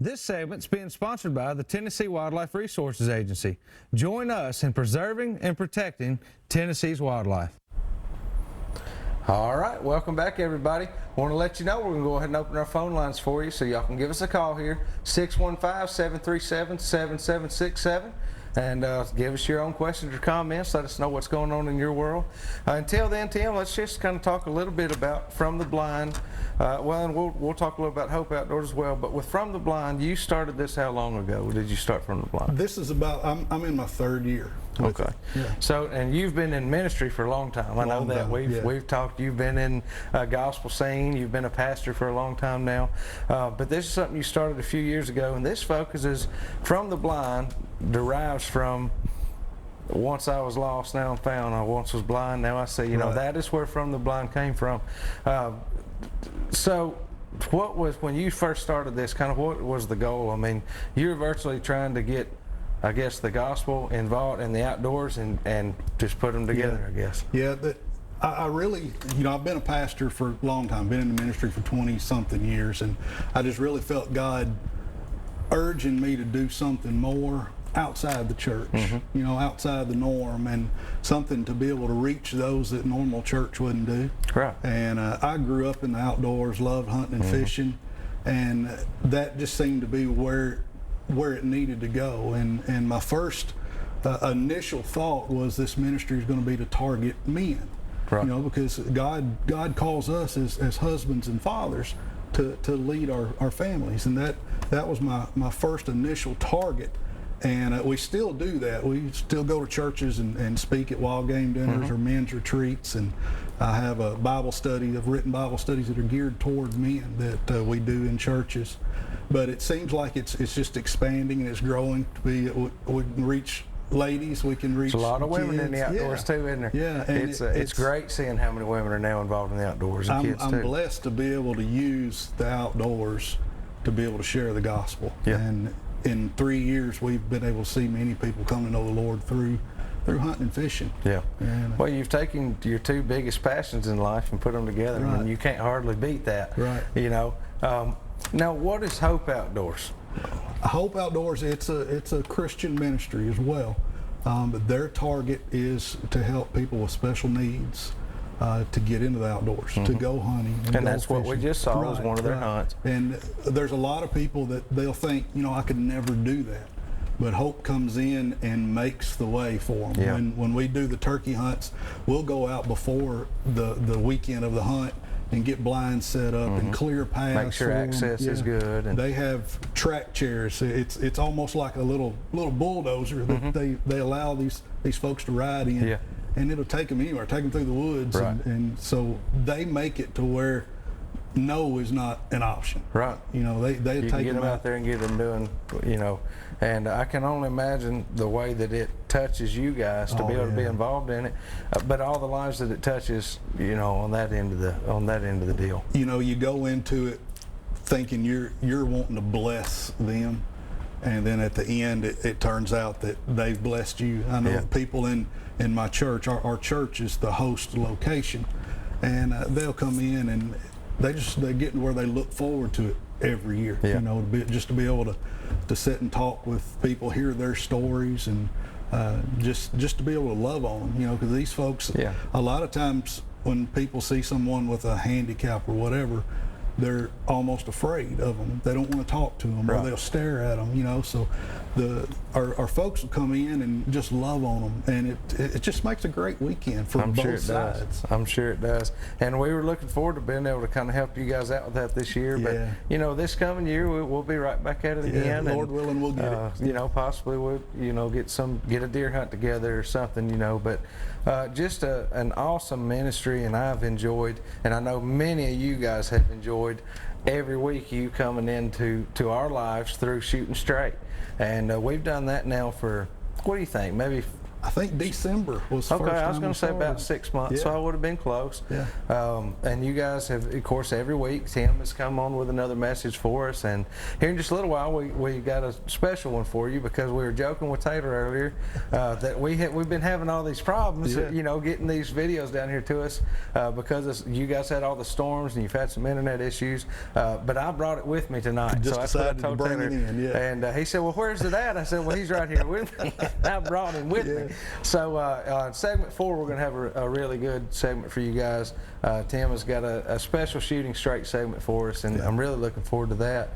This segment's being sponsored by the Tennessee Wildlife Resources Agency. Join us in preserving and protecting Tennessee's wildlife. All right, welcome back, everybody. I want to let you know we're going to go ahead and open our phone lines for you so y'all can give us a call here, 615-737-7767. And give us your own questions or comments. Let us know what's going on in your world. Until then, Tim, let's just kind of talk a little bit about From the Blind. And we'll talk a little about Hope Outdoors as well. But with From the Blind, you started this how long ago? Did you start From the Blind? This is about, I'm in my third year. Okay. Yeah. So, and you've been in ministry for a long time. I know that we've talked. You've been in gospel scene. You've been a pastor for a long time now. But this is something you started a few years ago, and this focuses From the Blind derives from once I was lost, now I'm found. I once was blind, now I see. You know, that is where From the Blind came from. So what was, when you first started this, kind of what was the goal? I mean, you're virtually trying to get, I guess, the gospel involved in the outdoors and just put them together, I guess. Yeah, I really, you know, I've been a pastor for a long time, been in the ministry for 20-something years, and I just really felt God urging me to do something more outside the church, you know, outside the norm, and something to be able to reach those that normal church wouldn't do. Right. And I grew up in the outdoors, loved hunting and fishing, and that just seemed to be where it needed to go. And my first initial thought was this ministry is going to be to target men, you know, because God calls us as husbands and fathers to lead our families, and that was my first initial target. And we still do that. We still go to churches and speak at wild game dinners or men's retreats, and I have a Bible study, of written Bible studies that are geared toward men that we do in churches. But it seems like it's just expanding and it's growing to be, we can reach ladies, we can reach There's a lot of women kids. in the outdoors too, isn't there? Yeah, and it's great seeing how many women are now involved in the outdoors, and kids too. I'm blessed to be able to use the outdoors to be able to share the gospel. Yeah. And in 3 years, we've been able to see many people come to know the Lord through hunting and fishing. Yeah. And, well, you've taken your two biggest passions in life and put them together, and you can't hardly beat that. Right. You know. Now, what is Hope Outdoors? Hope Outdoors, it's a Christian ministry as well, but their target is to help people with special needs to get into the outdoors, to go hunting. And that's what we just saw was one of their hunts. And there's a lot of people that they'll think, you know, I could never do that. But Hope comes in and makes the way for them. Yeah. When we do the turkey hunts, we'll go out before the weekend of the hunt and get blinds set up and clear paths. Make sure access is good. And they have track chairs. It's almost like a little bulldozer that they allow these folks to ride in. Yeah. And it'll take them anywhere, take them through the woods. Right. And so they make it to where no is not an option. Right. You know, they you take can get them out out there and get them doing, you know, and I can only imagine the way that it touches you guys to be able to be involved in it, but all the lives that it touches, you know, on that end of the deal. You know, you go into it thinking you're wanting to bless them, and then at the end it turns out that they've blessed you. I know people in my church, our church is the host location, and they'll come in and they get to where they look forward to it every year. You know, just to be able to sit and talk with people, hear their stories, and just to be able to love on them. You know, because these folks, a lot of times when people see someone with a handicap or whatever, they're almost afraid of them. They don't want to talk to them, or they'll stare at them. You know, so our folks will come in and just love on them, and it just makes a great weekend for both sides. I'm sure it does. And we were looking forward to being able to kind of help you guys out with that this year. But you know, this coming year we'll be right back at it again. Lord willing, we'll get it. You know, possibly we'll get a deer hunt together or something. You know, but just an awesome ministry, and I've enjoyed, and I know many of you guys have enjoyed every week you coming into our lives through Shooting Straight. And we've done that now for, what do you think, maybe I think December was the Okay, first time I was going to say about 6 months, so I would have been close. Yeah. And you guys have, of course, every week Tim has come on with another message for us. And here in just a little while, we got a special one for you, because we were joking with Taylor earlier that we've been having all these problems, getting these videos down here to us because you guys had all the storms and you've had some internet issues. But I brought it with me tonight. Just so that's what I decided told to bring Taylor. it in, And he said, well, where's it at? I said, well, he's right here with me. I brought him with me. So segment 4, we're going to have a really good segment for you guys. Tim has got a special shooting straight segment for us, and I'm really looking forward to that.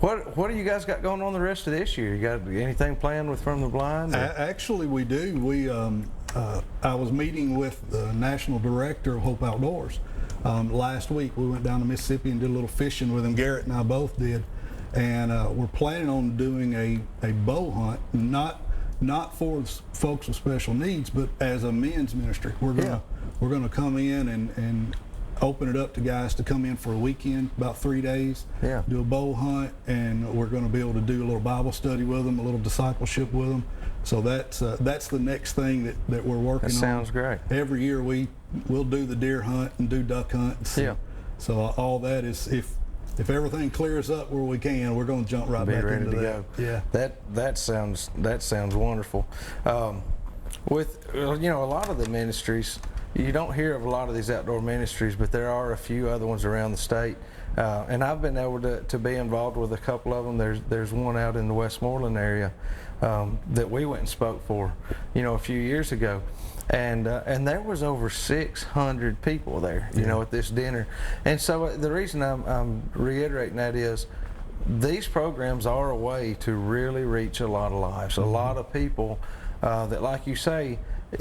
What do you guys got going on the rest of this year? You got anything planned with From the Blind? Actually, we do. I was meeting with the national director of Hope Outdoors last week. We went down to Mississippi and did a little fishing with him. Garrett and I both did, and we're planning on doing a bow hunt, not for folks with special needs, but as a men's ministry. We're gonna come in and open it up to guys to come in for a weekend, about 3 days, do a bow hunt, and we're going to be able to do a little Bible study with them, a little discipleship with them. So that's the next thing that we're working on. That sounds great. Every year we'll do the deer hunt and do duck hunts. So all that is, if everything clears up where we can, we're going to jump right back into that. Yeah. That sounds wonderful. With a lot of the ministries, you don't hear of a lot of these outdoor ministries, but there are a few other ones around the state. And I've been able to be involved with a couple of them. There's one out in the Westmoreland area that we went and spoke for, a few years ago. And there was over 600 people there, at this dinner. And so the reason I'm reiterating that is these programs are a way to really reach a lot of lives, a lot of people that, like you say,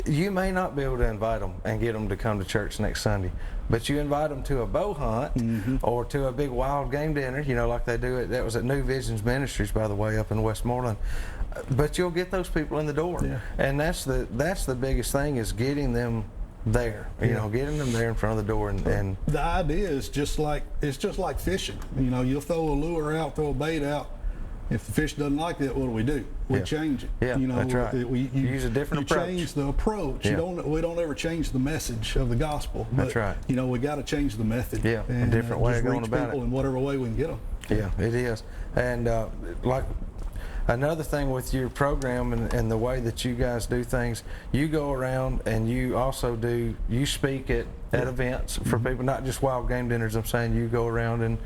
you may not be able to invite them and get them to come to church next Sunday, but you invite them to a bow hunt or to a big wild game dinner, like they do that was at New Visions Ministries, by the way, up in Westmoreland. But you'll get those people in the door, and that's the biggest thing, is getting them there. Getting them there in front of the door. And the idea is just like fishing. You'll throw a lure out, throw a bait out. If the fish doesn't like that, what do? We change it. That's right. You use a different approach. You change the approach. We don't ever change the message of the gospel. But, that's right. We got to change the method. And a different way of going about it. In whatever way we can get them. Yeah, it is. And like another thing with your program and the way that you guys do things, you go around and you speak at events for people, not just wild game dinners. I'm saying you go around and.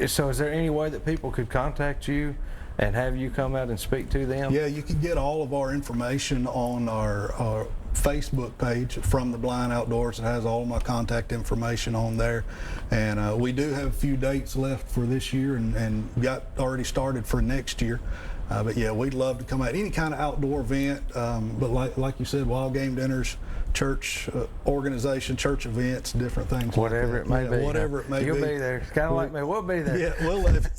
So is there any way that people could contact you and have you come out and speak to them? Yeah, you can get all of our information on our Facebook page, From the Blind Outdoors. It has all of my contact information on there. And we do have a few dates left for this year and got already started for next year. But yeah, we'd love to come out. Any kind of outdoor event, but like you said, wild game dinners, church organization, church events, different things. Whatever it may be. Whatever it may be. You'll be there. It's kind of like me. We'll be there. Yeah,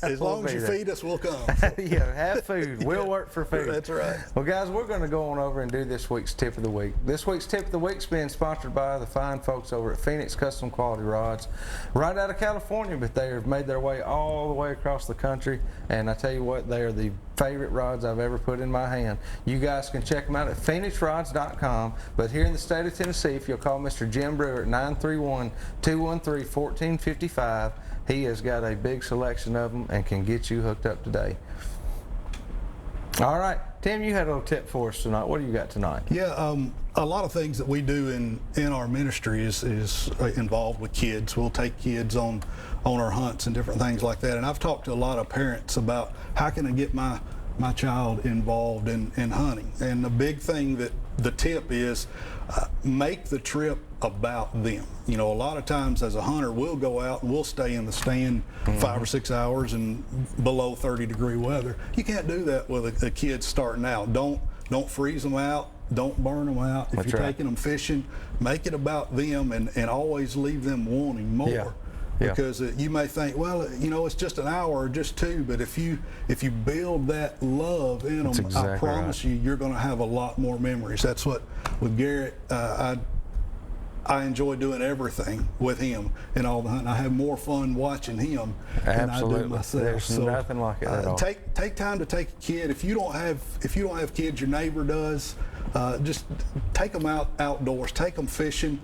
as long as you feed us, we'll come. Have food. We'll work for food. That's right. Well, guys, we're going to go on over and do this week's Tip of the Week. This week's Tip of the Week's being sponsored by the fine folks over at Phoenix Custom Quality Rods, right out of California, but they have made their way all the way across the country. And I tell you what, they are the favorite rods I've ever put in my hand. You guys can check them out at phoenixrods.com, but here in the state of Tennessee, if you'll call Mr. Jim Brewer at 931-213-1455, he has got a big selection of them and can get you hooked up today. All right, Tim, you had a little tip for us tonight. What do you got tonight? Yeah, a lot of things that we do in our ministry is involved with kids. We'll take kids on our hunts and different things like that. And I've talked to a lot of parents about how can I get my child involved in hunting. And the big thing that the tip is make the trip about them. A lot of times as a hunter, we'll go out and we'll stay in the stand 5 or 6 hours in below 30-degree weather. You can't do that with a kid starting out. Don't freeze them out. Don't burn them out. If you're taking them fishing, make it about them and always leave them wanting more. Because you may think, well, it's just an hour or just 2, but if you build that love in them, I promise you, you're going to have a lot more memories. That's what with Garrett, I enjoy doing everything with him and all the hunting. I have more fun watching him than I do myself. There's nothing like it at all. Take time to take a kid. If you don't have kids, your neighbor does. Just take them outdoors. Take them fishing.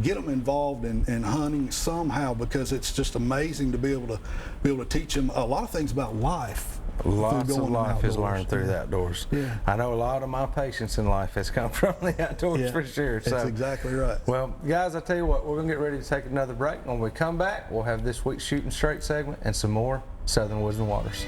Get them involved in hunting somehow, because it's just amazing to be able to teach them a lot of things about life. Lots of life is learned through the outdoors. Yeah. I know a lot of my patience in life has come from the outdoors, for sure. That's exactly right. Well, guys, I tell you what, we're going to get ready to take another break. When we come back, we'll have this week's Shooting Straight segment and some more Southern Woods and Waters.